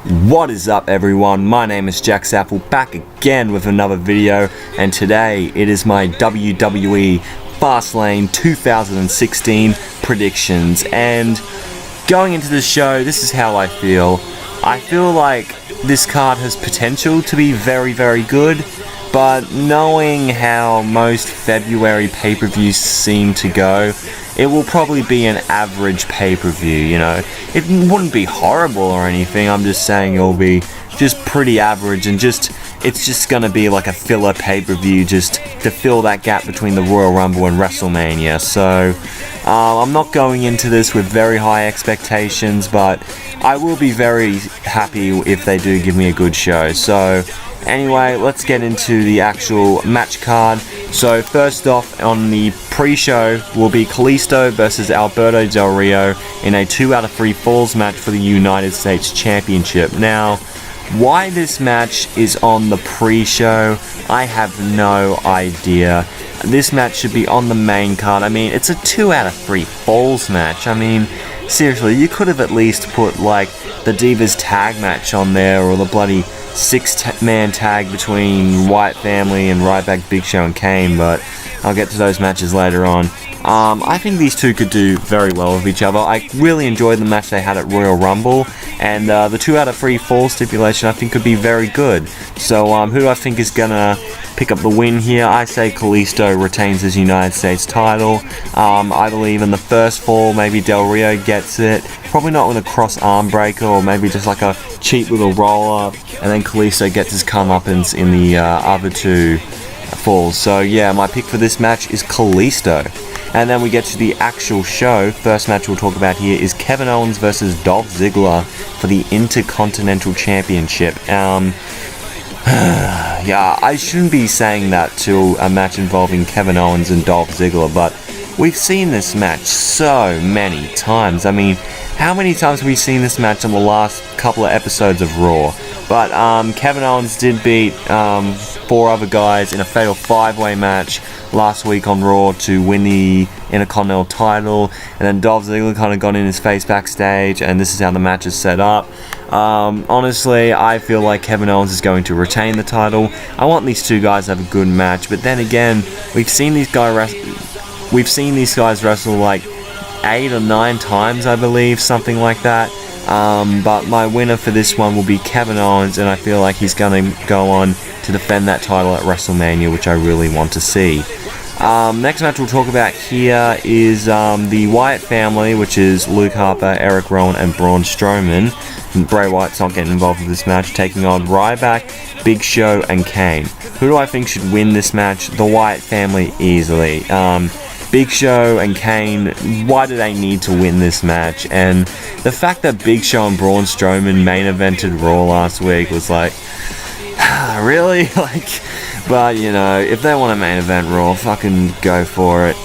What is up, everyone? My name is Jack Apple, back again with another video, and today it is my WWE Fastlane 2016 predictions. And going into this show, this is how I feel. I feel like this card has potential to be very, very good, but knowing how most February pay-per-views seem to go, it will probably be an average pay-per-view, you know. It wouldn't be horrible or anything, I'm just saying it'll be just pretty average, and it's just gonna be like a filler pay-per-view just to fill that gap between the Royal Rumble and WrestleMania. So I'm not going into this with very high expectations, but I will be very happy if they do give me a good show. So anyway, let's get into the actual match card. So first off, on the pre-show will be Kalisto versus Alberto Del Rio in a 2 out of 3 falls match for the United States Championship. Now, why this match is on the pre-show, I have no idea. This match should be on the main card. I mean, it's a 2 out of 3 falls match. I mean, seriously, you could have at least put like the Divas tag match on there, or the bloody 6-man tag between Wyatt Family and Ryback, Big Show and Kane, but I'll get to those matches later on. I think these two could do very well with each other. I really enjoyed the match they had at Royal Rumble, and the 2 out of 3 fall stipulation I think could be very good. So who do I think is gonna pick up the win here? I say Kalisto retains his United States title. I believe in the first fall maybe Del Rio gets it. Probably not with a cross arm breaker, or maybe just like a cheap little roll up, and then Kalisto gets his comeuppance in the other 2 falls. So yeah, my pick for this match is Kalisto. And then we get to the actual show. First match we'll talk about here is Kevin Owens versus Dolph Ziggler for the Intercontinental Championship. Yeah, I shouldn't be saying that to a match involving Kevin Owens and Dolph Ziggler, but we've seen this match so many times. I mean, how many times have we seen this match on the last couple of episodes of Raw? But Kevin Owens did beat 4 other guys in a fatal 5-way match last week on Raw to win the Intercontinental title, and then Dolph Ziggler kind of got in his face backstage, and this is how the match is set up. Honestly, I feel like Kevin Owens is going to retain the title. I want these two guys to have a good match, but then again, we've seen these guys wrestle like 8 or 9 times, I believe, something like that. But my winner for this one will be Kevin Owens, and I feel like he's going to go on to defend that title at WrestleMania, which I really want to see. Next match we'll talk about here is the Wyatt family, which is Luke Harper, Eric Rowan, and Braun Strowman. Bray Wyatt's not getting involved with this match, taking on Ryback, Big Show, and Kane. Who do I think should win this match? The Wyatt family easily. Big Show and Kane, why do they need to win this match? And the fact that Big Show and Braun Strowman main evented Raw last week was like, really? Like, but you know, if they want to main event Raw, fucking go for it.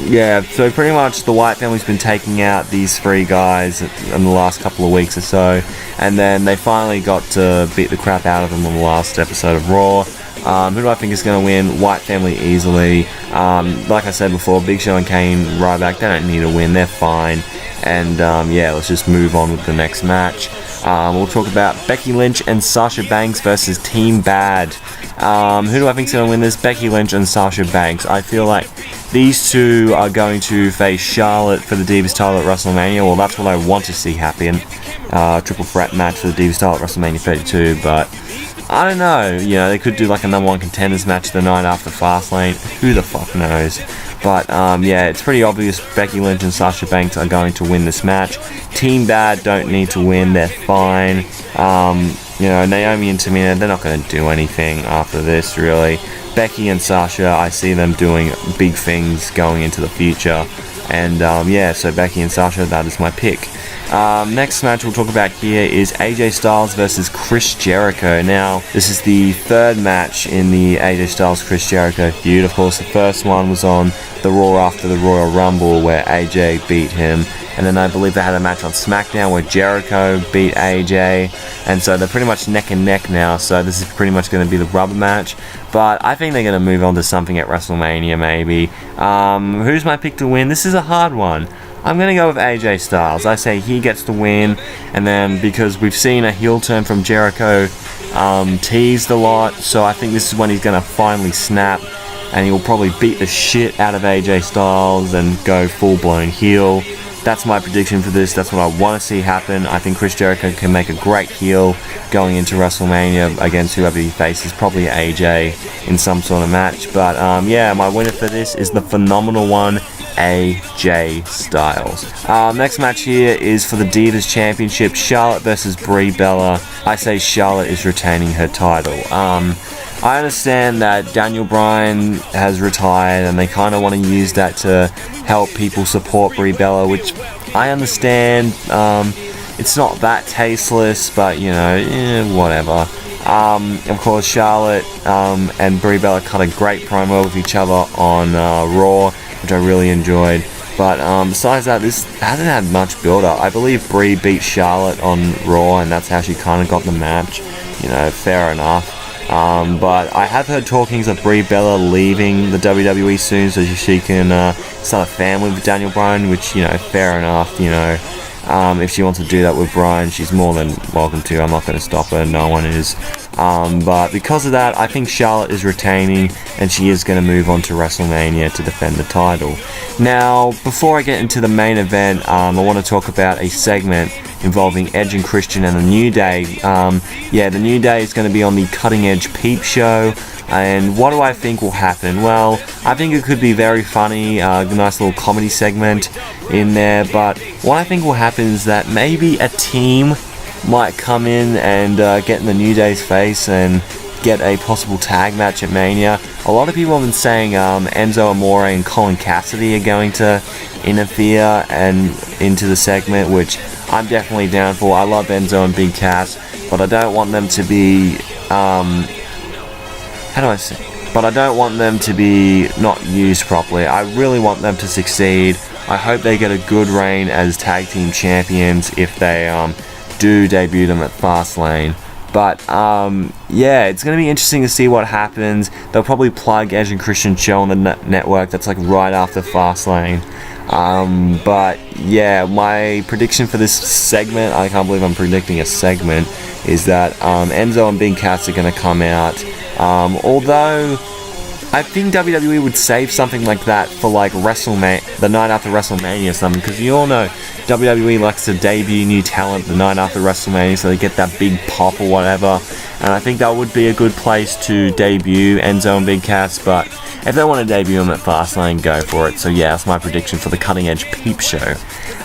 Yeah, so pretty much the Wyatt family's been taking out these 3 guys in the last couple of weeks or so, and then they finally got to beat the crap out of them on the last episode of Raw. Who do I think is going to win? Wyatt family easily. Like I said before, Big Show and Kane, Ryback, they don't need to win, they're fine. And yeah, let's just move on with the next match. We'll talk about Becky Lynch and Sasha Banks versus Team Bad. Who do I think is going to win this? Becky Lynch and Sasha Banks. I feel like these two are going to face Charlotte for the Divas title at WrestleMania. Well, that's what I want to see happen. Triple threat match for the Divas title at WrestleMania 32, but I don't know. You know, they could do like a number 1 contenders match the night after Fastlane. Who the fuck knows? But yeah, it's pretty obvious Becky Lynch and Sasha Banks are going to win this match. Team Bad don't need to win, they're fine. You know, Naomi and Tamina, they're not going to do anything after this, really. Becky and Sasha, I see them doing big things going into the future. And yeah, so Becky and Sasha, that is my pick. Next match we'll talk about here is AJ Styles versus Chris Jericho. Now, this is the 3rd match in the AJ Styles Chris Jericho feud. Of course, the first one was on the Raw after the Royal Rumble, where AJ beat him. And then I believe they had a match on SmackDown where Jericho beat AJ. And so they're pretty much neck and neck now. So this is pretty much going to be the rubber match. But I think they're going to move on to something at WrestleMania maybe. Who's my pick to win? This is a hard one. I'm going to go with AJ Styles. I say he gets the win, and then because we've seen a heel turn from Jericho teased a lot, so I think this is when he's going to finally snap, and he will probably beat the shit out of AJ Styles and go full-blown heel. That's my prediction for this. That's what I want to see happen. I think Chris Jericho can make a great heel going into WrestleMania against whoever he faces, probably AJ in some sort of match. But yeah, my winner for this is the phenomenal one, AJ Styles. Next match here is for the Divas Championship, Charlotte versus Brie Bella. I say Charlotte is retaining her title. I understand that Daniel Bryan has retired and they kind of want to use that to help people support Brie Bella, which I understand. It's not that tasteless, but you know, whatever. Of course, Charlotte and Brie Bella cut a great promo with each other on Raw, which I really enjoyed. But besides that, this hasn't had much build-up. I believe Brie beat Charlotte on Raw, and that's how she kind of got the match. You know, fair enough. But I have heard talkings of Brie Bella leaving the WWE soon so she can start a family with Daniel Bryan, which, you know, fair enough, you know. If she wants to do that with Bryan, she's more than welcome to. I'm not going to stop her, no one is. But because of that, I think Charlotte is retaining, and she is going to move on to WrestleMania to defend the title. Now, before I get into the main event, I want to talk about a segment involving Edge and Christian and the New Day. Yeah, the New Day is going to be on the Cutting Edge Peep Show. And what do I think will happen? Well, I think it could be very funny, a nice little comedy segment in there. But what I think will happen is that maybe a team might come in and get in the New Day's face and get a possible tag match at Mania. A lot of people have been saying Enzo Amore and Colin Cassidy are going to interfere and into the segment, which I'm definitely down for. I love Enzo and Big Cass, but I don't want them to be but I don't want them to be not used properly. I really want them to succeed. I hope they get a good reign as tag team champions if they do debut them at Fastlane. But yeah, it's going to be interesting to see what happens. They'll probably plug Edge and Christian show on the network. That's like right after Fastlane. But yeah, my prediction for this segment, I can't believe I'm predicting a segment, is that Enzo and Big Cass are going to come out. Although I think WWE would save something like that for like WrestleMania, the night after WrestleMania or something, because you all know WWE likes to debut new talent the night after WrestleMania so they get that big pop or whatever, and I think that would be a good place to debut Enzo and Big Cass. But if they want to debut them at Fastlane, go for it. So yeah, that's my prediction for the Cutting Edge Peep Show.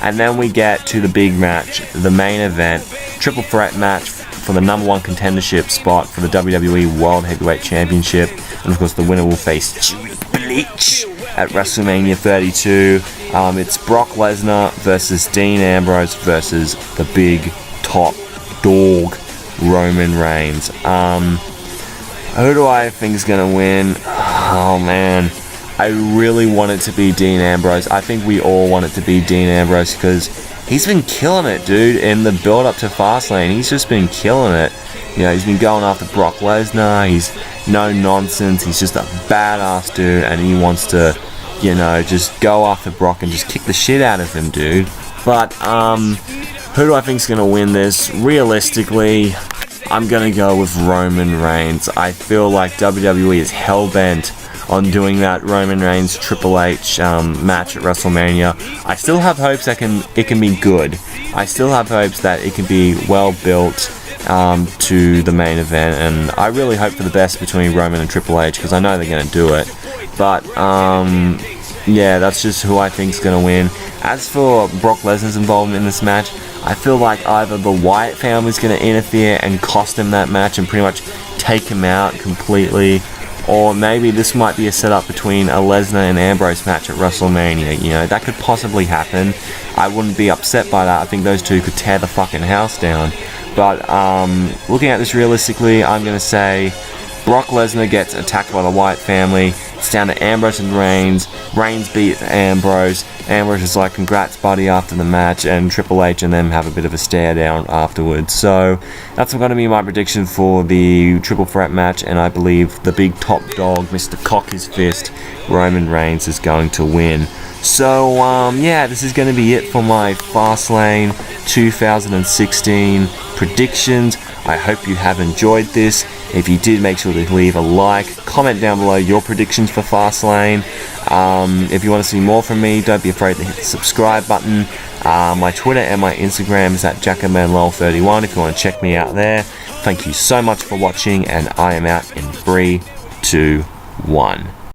And then we get to the big match, the main event, triple threat match for the number one contendership spot for the WWE World Heavyweight Championship. And of course the winner will face Triple H at WrestleMania 32. It's Brock Lesnar versus Dean Ambrose versus the big top dog Roman Reigns. Who do I think is going to win? Oh man, I really want it to be Dean Ambrose. I think we all want it to be Dean Ambrose because he's been killing it, dude, in the build-up to Fastlane. He's just been killing it. You know, he's been going after Brock Lesnar. He's no nonsense. He's just a badass dude, and he wants to, you know, just go after Brock and just kick the shit out of him, dude. But, who do I think's gonna win this? Realistically, I'm gonna go with Roman Reigns. I feel like WWE is hell-bent on doing that Roman Reigns Triple H match at WrestleMania. I still have hopes that it can be good. I still have hopes that it can be well built to the main event, and I really hope for the best between Roman and Triple H because I know they're going to do it. But yeah, that's just who I think is going to win. As for Brock Lesnar's involvement in this match, I feel like either the Wyatt family is going to interfere and cost him that match and pretty much take him out completely, or maybe this might be a setup between a Lesnar and Ambrose match at WrestleMania. You know, that could possibly happen. I wouldn't be upset by that. I think those two could tear the fucking house down. But looking at this realistically, I'm going to say Brock Lesnar gets attacked by the Wyatt family. It's down to Ambrose and Reigns. Reigns beats Ambrose. Ambrose is like, congrats buddy, after the match, and Triple H and them have a bit of a stare down afterwards. So that's going to be my prediction for the triple threat match, and I believe the big top dog, Mr. Cock His Fist, Roman Reigns, is going to win. So, yeah, this is going to be it for my Fastlane 2016 predictions. I hope you have enjoyed this. If you did, make sure to leave a like, comment down below your predictions for Fastlane. If you want to see more from me, don't be afraid to hit the subscribe button. My Twitter and my Instagram is at JackermanLol31 if you want to check me out there. Thank you so much for watching, and I am out in 3, 2, 1.